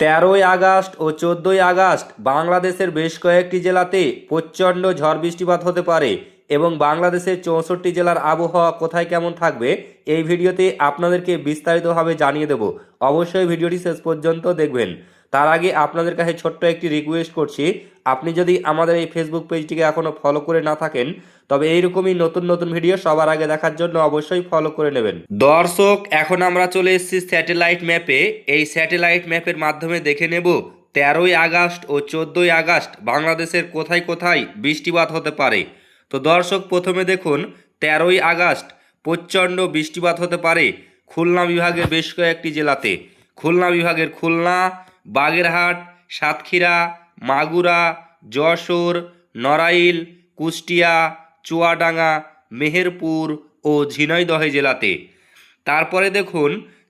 13ই August ও 14ই August বাংলাদেশের বেশ কয়েকটি জেলাতে প্রচণ্ড ঝড় বৃষ্টিপাত হতে পারে এবং বাংলাদেশের 64 জেলার আবহাওয়া কোথায় কেমন থাকবে এই ভিডিওতে আপনাদেরকে বিস্তারিতভাবে জানিয়ে দেব। অবশ্যই ভিডিওটি শেষ পর্যন্ত দেখবেন। তার আগে আপনাদের কাছে ছোট্ট একটি রিকোয়েস্ট করছি, আপনি যদি আমাদের এই ফেসবুক পেজটিকে এখনও ফলো করে না থাকেন তবে এইরকমই নতুন নতুন ভিডিও সবার আগে দেখার জন্য অবশ্যই ফলো করে নেবেন। দর্শক, এখন আমরা চলে এসেছি স্যাটেলাইট ম্যাপে। এই স্যাটেলাইট ম্যাপের মাধ্যমে দেখে নেব 13ই আগস্ট ও 14ই আগস্ট বাংলাদেশের কোথায় কোথায় বৃষ্টিপাত হতে পারে। তো দর্শক, প্রথমে দেখুন 13ই আগস্ট প্রচণ্ড বৃষ্টিপাত হতে পারে খুলনা বিভাগের বেশ কয়েকটি জেলাতে। খুলনা বিভাগের খুলনা, বাগেরহাট, সাতক্ষীরা, মাগুরা, যশোর, নড়াইল, কুষ্টিয়া, চুয়াডাঙ্গা, মেহেরপুর ও ঝিনাইদহ জেলাতে। তারপরে দেখুন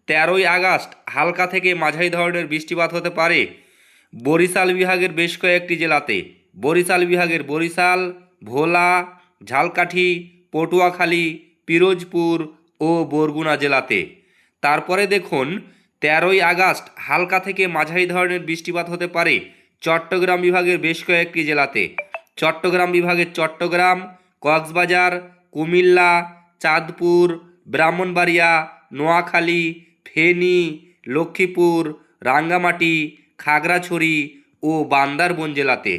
13ই আগস্ট হালকা থেকে মাঝারি ধরনের বৃষ্টিপাত হতে পারে বরিশাল বিভাগের বেশ কয়েকটি জেলাতে। বরিশাল বিভাগের বরিশাল, ভোলা, ঝালকাঠি, পটুয়াখালী, পিরোজপুর ও বরগুনা জেলাতে। তারপরে দেখুন 13ই আগস্ট হালকা থেকে মাঝারি ধরনের বৃষ্টিপাত হতে পারে চট্টগ্রাম বিভাগের বেশ কয়েকটি জেলাতে। চট্টগ্রাম বিভাগের চট্টগ্রাম, কক্সবাজার, কুমিল্লা, চাঁদপুর, ব্রাহ্মণবাড়িয়া, নোয়াখালী, ফেনী, লক্ষ্মীপুর, রাঙ্গামাটি, খাগড়াছড়ি ও বান্দরবান জেলাতে।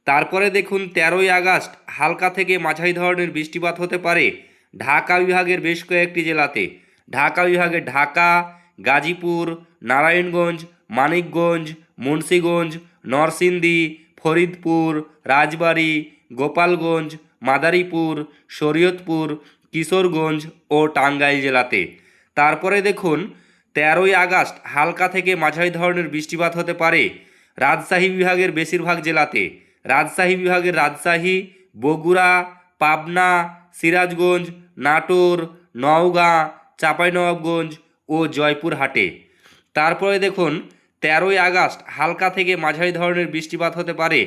তারপরে দেখুন 13ই আগস্ট হালকা থেকে মাঝারি ধরনের বৃষ্টিপাত হতে পারে ঢাকা বিভাগের বেশ কয়েকটি জেলাতে। ঢাকা বিভাগের ঢাকা, গাজীপুর, নারায়ণগঞ্জ, মানিকগঞ্জ, মুন্সিগঞ্জ, নরসিংদী, ফরিদপুর, রাজবাড়ী, গোপালগঞ্জ, মাদারীপুর, শরীয়তপুর, কিশোরগঞ্জ ও টাঙ্গাইল জেলাতে। তারপরে দেখুন 13ই আগস্ট হালকা থেকে মাঝারি ধরনের বৃষ্টিপাত হতে পারে রাজশাহী বিভাগের বেশিরভাগ জেলাতে। রাজশাহী বিভাগের রাজশাহী, বগুড়া, পাবনা, সিরাজগঞ্জ, নাটোর, নওগাঁ, চাঁপাইনবাবগঞ্জ ও জয়পুরহাটে। তারপরে দেখুন 13ই আগস্ট হালকা থেকে মাঝারি ধরনের বৃষ্টিপাত হতে পারে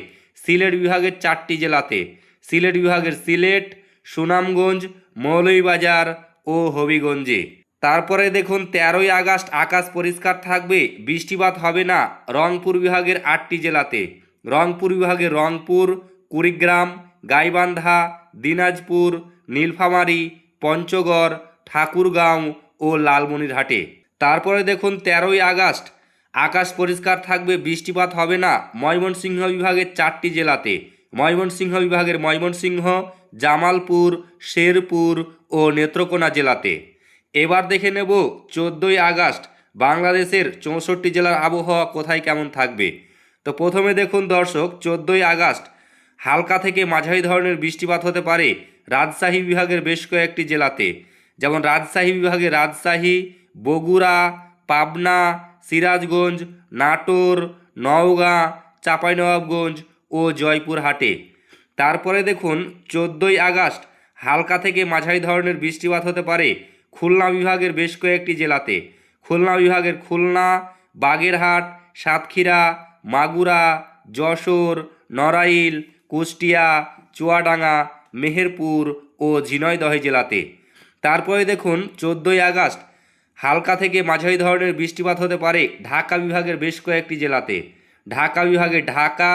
সিলেট বিভাগের 4টি জেলাতে। সিলেট বিভাগের সিলেট, সুনামগঞ্জ, মৌলভীবাজার ও হবিগঞ্জে। তারপরে দেখুন 13ই আগস্ট আকাশ পরিষ্কার থাকবে, বৃষ্টিপাত হবে না রংপুর বিভাগের 8টি জেলাতে। রংপুর বিভাগের রংপুর, কুড়িগ্রাম, গাইবান্ধা, দিনাজপুর, নীলফামারী, পঞ্চগড়, ঠাকুরগাঁও ও লালমনিরহাটে। তারপরে দেখুন 13ই আগস্ট আকাশ পরিষ্কার থাকবে, বৃষ্টিপাত হবে না ময়মনসিংহ বিভাগের 4টি জেলাতে। ময়মনসিংহ বিভাগের ময়মনসিংহ, জামালপুর, শেরপুর ও নেত্রকোনা জেলাতে। এবার দেখে নেব 14ই আগস্ট বাংলাদেশের 64 জেলার আবহাওয়া কোথায় কেমন থাকবে। তো প্রথমে দেখুন দর্শক, 14ই আগস্ট হালকা থেকে মাঝারি ধরনের বৃষ্টিপাত হতে পারে রাজশাহী বিভাগের বেশ কয়েকটি জেলাতে। যেমন রাজশাহী বিভাগের রাজশাহী, বগুড়া, পাবনা, সিরাজগঞ্জ, নাটোর, নওগাঁ, চাঁপাইনবাবগঞ্জ ও জয়পুরহাটে। তারপরে দেখুন 14ই আগস্ট হালকা থেকে মাঝারি ধরনের বৃষ্টিপাত হতে পারে খুলনা বিভাগের বেশ কয়েকটি জেলাতে। খুলনা বিভাগের খুলনা, বাগেরহাট, সাতক্ষীরা, মাগুরা, যশোর, নড়াইল, কুষ্টিয়া, চুয়াডাঙ্গা, মেহেরপুর ও ঝিনাইদহ জেলাতে। তারপরে দেখুন 14ই আগস্ট হালকা থেকে মাঝারি ধরনের বৃষ্টিপাত হতে পারে ঢাকা বিভাগের বেশ কয়েকটি জেলাতে। ঢাকা বিভাগের ঢাকা,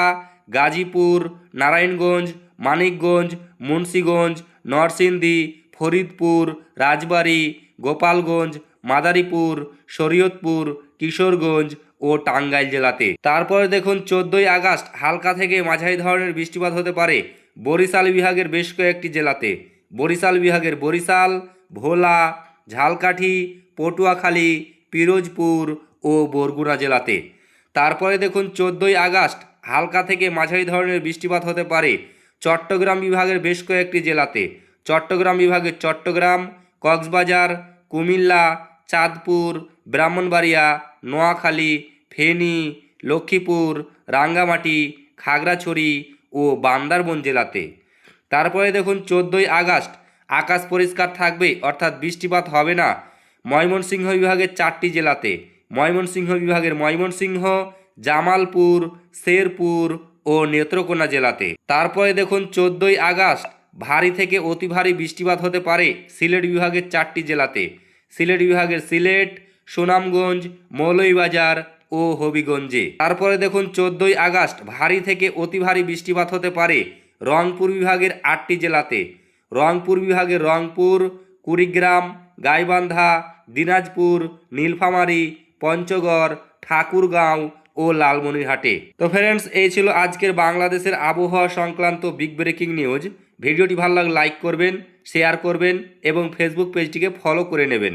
গাজীপুর, নারায়ণগঞ্জ, মানিকগঞ্জ, মুন্সিগঞ্জ, নরসিংদী, ফরিদপুর, রাজবাড়ী, গোপালগঞ্জ, মাদারীপুর, শরীয়তপুর, কিশোরগঞ্জ ও টাঙ্গাইল জেলাতে। তারপরে দেখুন 14ই আগস্ট হালকা থেকে মাঝারি ধরনের বৃষ্টিপাত হতে পারে বরিশাল বিভাগের বেশ কয়েকটি জেলাতে। বরিশাল বিভাগের বরিশাল, ভোলা, ঝালকাঠি, পটুয়াখালী, পিরোজপুর ও বরগুনা জেলাতে। তারপরে দেখুন 14ই আগস্ট হালকা থেকে মাঝারি ধরনের বৃষ্টিপাত হতে পারে চট্টগ্রাম বিভাগের বেশ কয়েকটি জেলাতে। চট্টগ্রাম বিভাগের চট্টগ্রাম, কক্সবাজার, কুমিল্লা, চাঁদপুর, ব্রাহ্মণবাড়িয়া, নোয়াখালী, ফেনী, লক্ষ্মীপুর, রাঙ্গামাটি, খাগড়াছড়ি ও বান্দরবান জেলাতে। তারপরে দেখুন 14ই আগস্ট আকাশ পরিষ্কার থাকবে, অর্থাৎ বৃষ্টিপাত হবে না ময়মনসিংহ বিভাগের 4টি জেলাতে। ময়মনসিংহ বিভাগের ময়মনসিংহ, জামালপুর, শেরপুর ও নেত্রকোনা জেলাতে। তারপরে দেখুন 14ই আগস্ট ভারী থেকে অতি ভারী বৃষ্টিপাত হতে পারে সিলেট বিভাগের 4টি জেলাতে। সিলেট বিভাগের সিলেট, সুনামগঞ্জ, মৌলভীবাজার, ও হবিগঞ্জে। তারপরে দেখুন 14ই আগস্ট ভারী থেকে অতি ভারী বৃষ্টিপাত হতে পারে রংপুর বিভাগের 8টি জেলাতে। রংপুর বিভাগের রংপুর, কুড়িগ্রাম, গাইবান্ধা, দিনাজপুর, নীলফামারী, পঞ্চগড়, ঠাকুরগাঁও ও লালমনিরহাটে। তো ফ্রেন্ডস, এই ছিল আজকের বাংলাদেশের আবহাওয়া সংক্রান্ত বিগ ব্রেকিং নিউজ। ভিডিওটি ভালো লাগলে লাইক করবেন, শেয়ার করবেন এবং ফেসবুক পেজটিকে ফলো করে নেবেন।